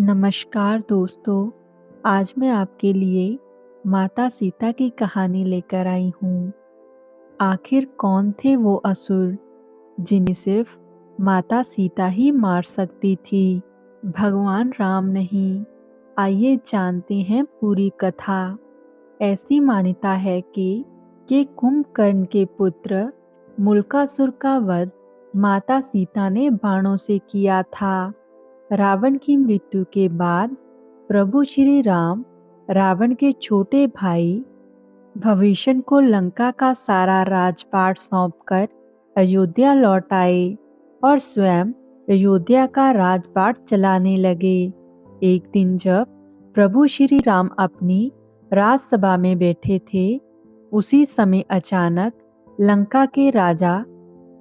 नमस्कार दोस्तों, आज मैं आपके लिए माता सीता की कहानी लेकर आई हूँ। आखिर कौन थे वो असुर जिन्हें सिर्फ माता सीता ही मार सकती थी? भगवान राम नहीं। आइए जानते हैं पूरी कथा। ऐसी मान्यता है कि कुंभकर्ण के पुत्र मुल्कासुर का वध माता सीता ने बाणों से किया था। रावण की मृत्यु के बाद प्रभु श्री राम रावण के छोटे भाई भविष्य को लंका का सारा राजपाट सौंपकर अयोध्या लौट आए और स्वयं अयोध्या का राजपाट चलाने लगे। एक दिन जब प्रभु श्री राम अपनी राजसभा में बैठे थे, उसी समय अचानक लंका के राजा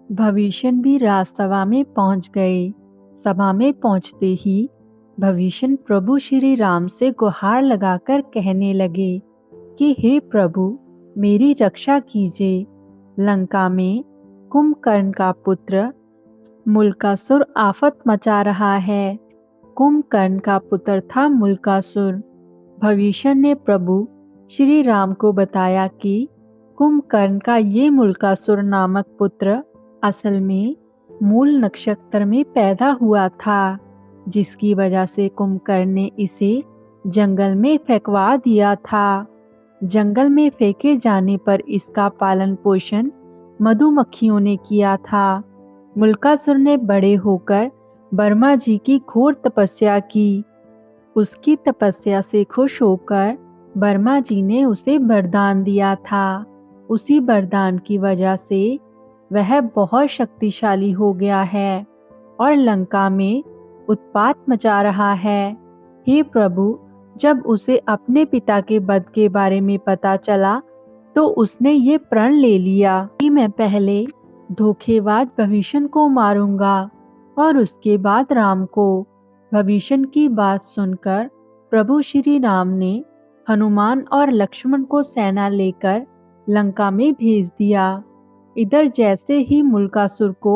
भविष्य भी राजसभा में पहुंच गए। सभा में पहुंचते ही भविष्य प्रभु श्री राम से गुहार लगाकर कहने लगे कि हे प्रभु, मेरी रक्षा कीजिए। लंका में कुंभकर्ण का पुत्र मुल्कासुर आफत मचा रहा है। कुंभकर्ण का पुत्र था मुल्कासुर। भविष्य ने प्रभु श्री राम को बताया कि कुंभकर्ण का ये मुल्कासुर नामक पुत्र असल में मूल नक्षत्र में पैदा हुआ था, जिसकी वजह से कुंभकर्ण ने इसे जंगल में फेंकवा दिया था। जंगल में फेंके जाने पर इसका पालन पोषण मधुमक्खियों ने किया था। मुल्कासुर ने बड़े होकर ब्रह्मा जी की घोर तपस्या की। उसकी तपस्या से खुश होकर ब्रह्मा जी ने उसे वरदान दिया था। उसी वरदान की वजह से वह बहुत शक्तिशाली हो गया है और लंका में उत्पात मचा रहा है। हे प्रभु, जब उसे अपने पिता के वध के बारे में पता चला तो उसने ये प्रण ले लिया कि मैं पहले धोखेबाज भविष्य को मारूंगा और उसके बाद राम को। भविष्य की बात सुनकर प्रभु श्री राम ने हनुमान और लक्ष्मण को सेना लेकर लंका में भेज दिया। इधर जैसे ही मुल्कासुर को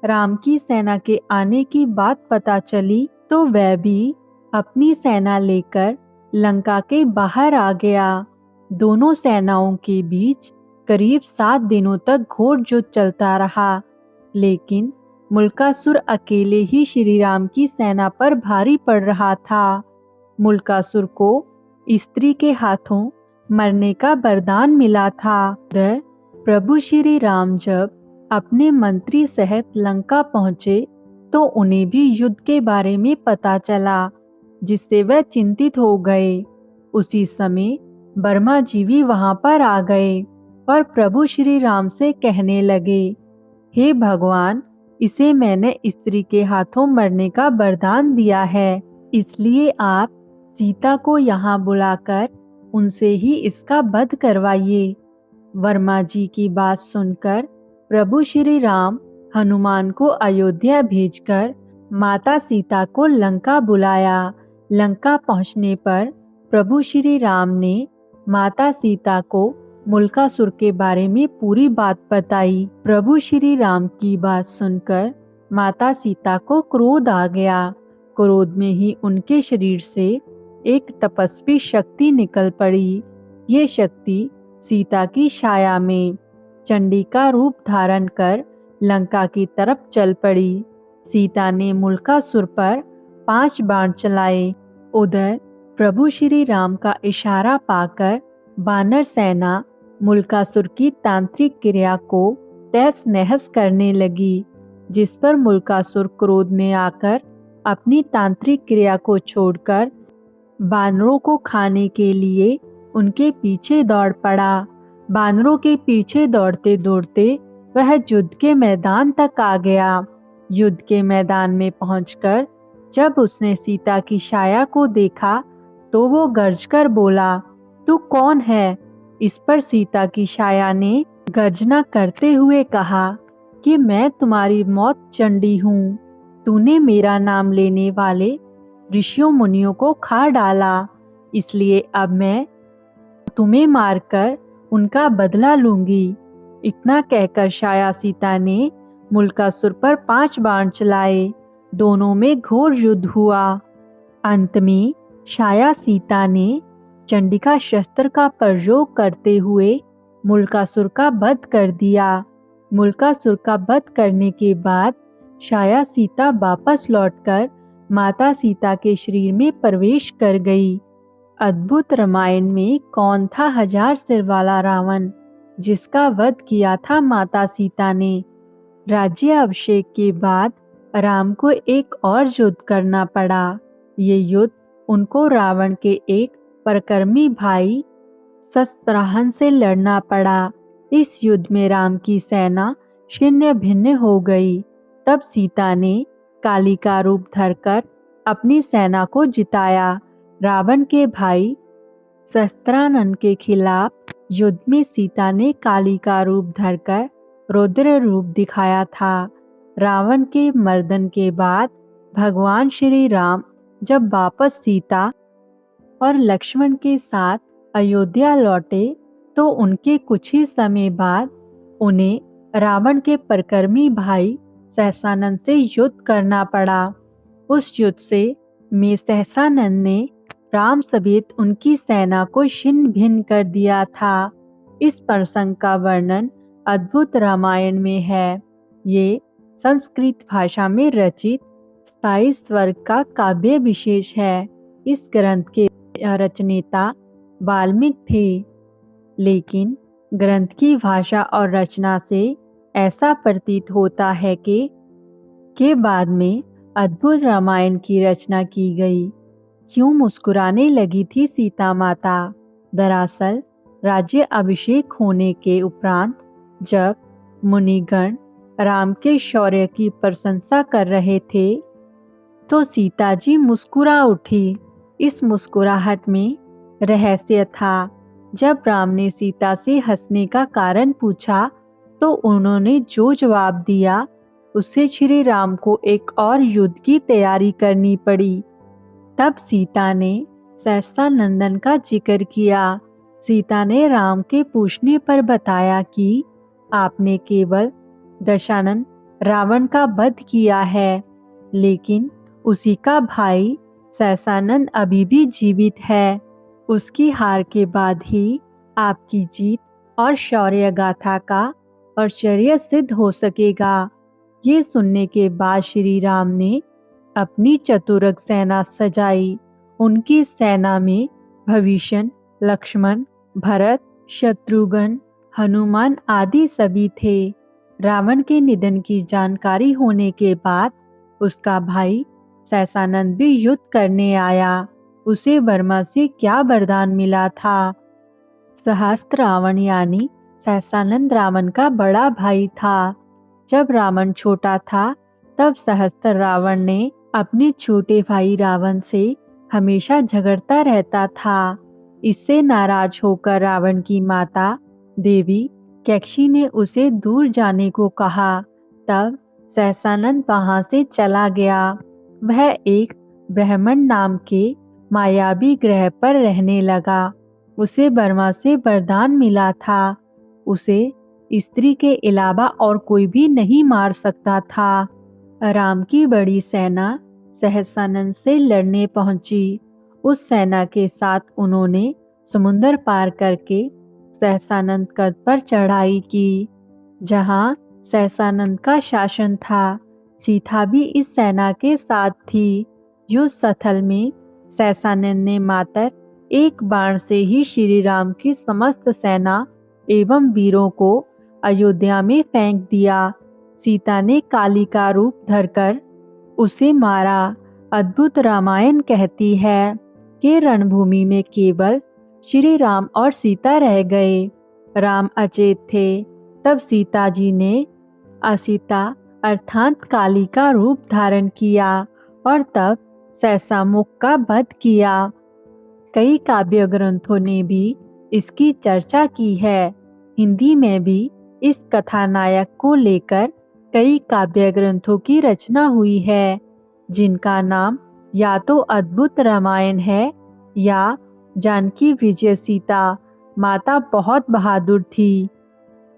राम की सेना के आने की बात पता चली तो वह भी अपनी सेना लेकर लंका के बाहर आ गया। दोनों सेनाओं के बीच करीब 7 दिनों तक घोर युद्ध चलता रहा, लेकिन मुल्कासुर अकेले ही श्री राम की सेना पर भारी पड़ रहा था। मुल्कासुर को स्त्री के हाथों मरने का वरदान मिला था। प्रभु श्री राम जब अपने मंत्री सहित लंका पहुंचे तो उन्हें भी युद्ध के बारे में पता चला, जिससे वह चिंतित हो गए। उसी समय ब्रह्मा जी भी वहां पर आ गए और प्रभु श्री राम से कहने लगे, हे भगवान, इसे मैंने स्त्री के हाथों मरने का वरदान दिया है, इसलिए आप सीता को यहाँ बुलाकर उनसे ही इसका वध करवाइए। वर्मा जी की बात सुनकर प्रभु श्री राम हनुमान को अयोध्या भेजकर माता सीता को लंका बुलाया। लंका पहुंचने पर प्रभु श्री राम ने माता सीता को मुल्कासुर के बारे में पूरी बात बताई। प्रभु श्री राम की बात सुनकर माता सीता को क्रोध आ गया। क्रोध में ही उनके शरीर से एक तपस्वी शक्ति निकल पड़ी। ये शक्ति सीता की छाया में चंडी का रूप धारण कर लंका की तरफ चल पड़ी। सीता ने मुल्कासुर पर 5 बाण चलाए। उधर प्रभु श्री राम का इशारा पाकर वानर सेना मुल्कासुर की तांत्रिक क्रिया को तहस नहस करने लगी, जिस पर मुल्कासुर क्रोध में आकर अपनी तांत्रिक क्रिया को छोड़कर बानरों को खाने के लिए उनके पीछे दौड़ पड़ा। बानरों के पीछे दौड़ते दौड़ते वह युद्ध के मैदान तक आ गया। युद्ध के मैदान में पहुंचकर जब उसने सीता की छाया को देखा तो वो गर्जकर बोला, तू कौन है? इस पर सीता की छाया ने गर्जना करते हुए कहा कि मैं तुम्हारी मौत चंडी हूँ। तूने मेरा नाम लेने वाले ऋषियों मुनियों को खा डाला, इसलिए अब मैं तुम्हें मारकर उनका बदला लूंगी। इतना कहकर छाया सीता ने मुल्कासुर पर 5 बाण चलाए। दोनों में घोर युद्ध हुआ। अंत में छाया सीता ने चंडिका शस्त्र का प्रयोग करते हुए मुल्कासुर का वध कर दिया। मुल्कासुर का वध करने के बाद छाया सीता वापस लौटकर माता सीता के शरीर में प्रवेश कर गई। अद्भुत रामायण में कौन था 1000 सिर वाला रावण जिसका वध किया था माता सीता ने? राज्य अभिषेक के बाद राम को एक और युद्ध करना पड़ा। ये युद्ध उनको रावण के एक परकर्मी भाई शस्त्रहन से लड़ना पड़ा। इस युद्ध में राम की सेना छिन्न भिन्न हो गई। तब सीता ने काली का रूप धरकर अपनी सेना को जिताया। रावण के भाई शस्त्रानन के खिलाफ युद्ध में सीता ने काली का रूप धरकर रुद्र रूप दिखाया था। रावण के मर्दन के बाद भगवान श्री राम जब वापस सीता और लक्ष्मण के साथ अयोध्या लौटे तो उनके कुछ ही समय बाद उन्हें रावण के परकर्मी भाई सहसानंद से युद्ध करना पड़ा। उस युद्ध में सहसानंद ने राम समेत उनकी सेना को छिन्न भिन्न कर दिया था। इस प्रसंग का वर्णन अद्भुत रामायण में है। ये संस्कृत भाषा में रचित 27 स्वर्ग का काव्य विशेष है। इस ग्रंथ के रचनेता वाल्मीकि थे, लेकिन ग्रंथ की भाषा और रचना से ऐसा प्रतीत होता है कि बाद में अद्भुत रामायण की रचना की गई। क्यों मुस्कुराने लगी थी सीता माता? दरअसल राज्य अभिषेक होने के उपरांत जब मुनिगण राम के शौर्य की प्रशंसा कर रहे थे तो सीता जी मुस्कुरा उठी। इस मुस्कुराहट में रहस्य था। जब राम ने सीता से हंसने का कारण पूछा तो उन्होंने जो जवाब दिया उससे श्री राम को एक और युद्ध की तैयारी करनी पड़ी। तब सीता ने सहसा नंदन का जिक्र किया। सीता ने राम के पूछने पर बताया कि आपने केवल दशानन रावण का वध किया है, लेकिन उसी का भाई सहसानंद अभी भी जीवित है। उसकी हार के बाद ही आपकी जीत और शौर्य गाथा का औश्चर्य सिद्ध हो सकेगा। ये सुनने के बाद श्री राम ने अपनी चतुरंग सेना सजाई। उनकी सेना में भविष्य, लक्ष्मण, भरत, शत्रुघ्न, हनुमान आदि सभी थे। रावण के निधन की जानकारी होने के बाद उसका भाई सहसानंद भी युद्ध करने आया। उसे वर्मा से क्या वरदान मिला था? सहस्त्र रावण यानी सहसानंद रावण का बड़ा भाई था। जब रावण छोटा था तब सहस्त्र रावण ने अपने छोटे भाई रावण से हमेशा झगड़ता रहता था। इससे नाराज होकर रावण की माता देवी कैकसी ने उसे दूर जाने को कहा। तब सहसानंद वहां से चला गया। वह एक ब्राह्मण नाम के मायावी ग्रह पर रहने लगा। उसे ब्रह्मा से वरदान मिला था। उसे स्त्री के अलावा और कोई भी नहीं मार सकता था। राम की बड़ी सेना सहसानंद से लड़ने पहुंची। उस सेना के साथ उन्होंने समुद्र पार करके सहसानंद कद पर चढ़ाई की, जहां सहसानंद का शासन था। सीता भी इस सेना के साथ थी। युद्ध स्थल में सहसानंद ने मात्र एक बाण से ही श्री राम की समस्त सेना एवं वीरों को अयोध्या में फेंक दिया। सीता ने काली का रूप धरकर उसे मारा। अद्भुत रामायण कहती है कि रणभूमि में केवल श्री राम और सीता रह गए। राम अचेत थे। तब सीता जी ने असीता अर्थात काली का रूप धारण किया और तब सहसामुख का वध किया। कई काव्य ग्रंथों ने भी इसकी चर्चा की है। हिंदी में भी इस कथानायक को लेकर कई काव्य ग्रंथों की रचना हुई है, जिनका नाम या तो अद्भुत रामायण है या जानकी विजय सीता माता बहुत बहादुर थी।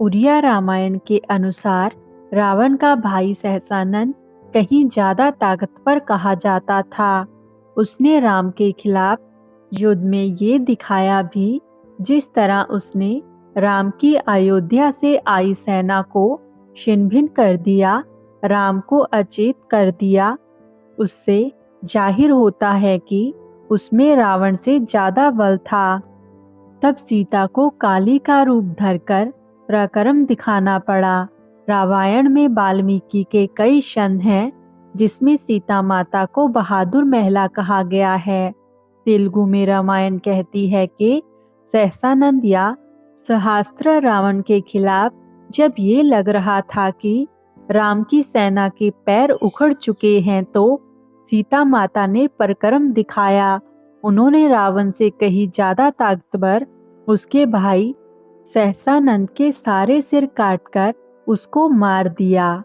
उड़िया रामायण के अनुसार रावण का भाई सहसानंद कहीं ज्यादा ताकतवर कहा जाता था। उसने राम के खिलाफ युद्ध में ये दिखाया भी, जिस तरह उसने राम की अयोध्या से आई सेना को छिन-भिन कर दिया, राम को अचेत कर दिया, उससे जाहिर होता है कि उसमें रावण से ज्यादा बल था। तब सीता को काली का रूप धरकर पराक्रम दिखाना पड़ा। रामायण में वाल्मीकि के कई छंद हैं, जिसमें सीता माता को बहादुर महिला कहा गया है। तेलुगु में रामायण कहती है कि सहसानंद या सहस्त्र रावण के खिलाफ जब ये लग रहा था कि राम की सेना के पैर उखड़ चुके हैं, तो सीता माता ने पराक्रम दिखाया। उन्होंने रावण से कहीं ज्यादा ताकतवर उसके भाई सहसानंद के सारे सिर काटकर उसको मार दिया।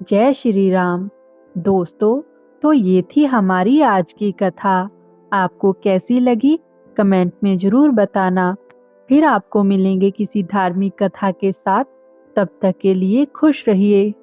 जय श्री राम। दोस्तों, तो ये थी हमारी आज की कथा। आपको कैसी लगी कमेंट में जरूर बताना। फिर आपको मिलेंगे किसी धार्मिक कथा के साथ। तब तक के लिए खुश रहिए।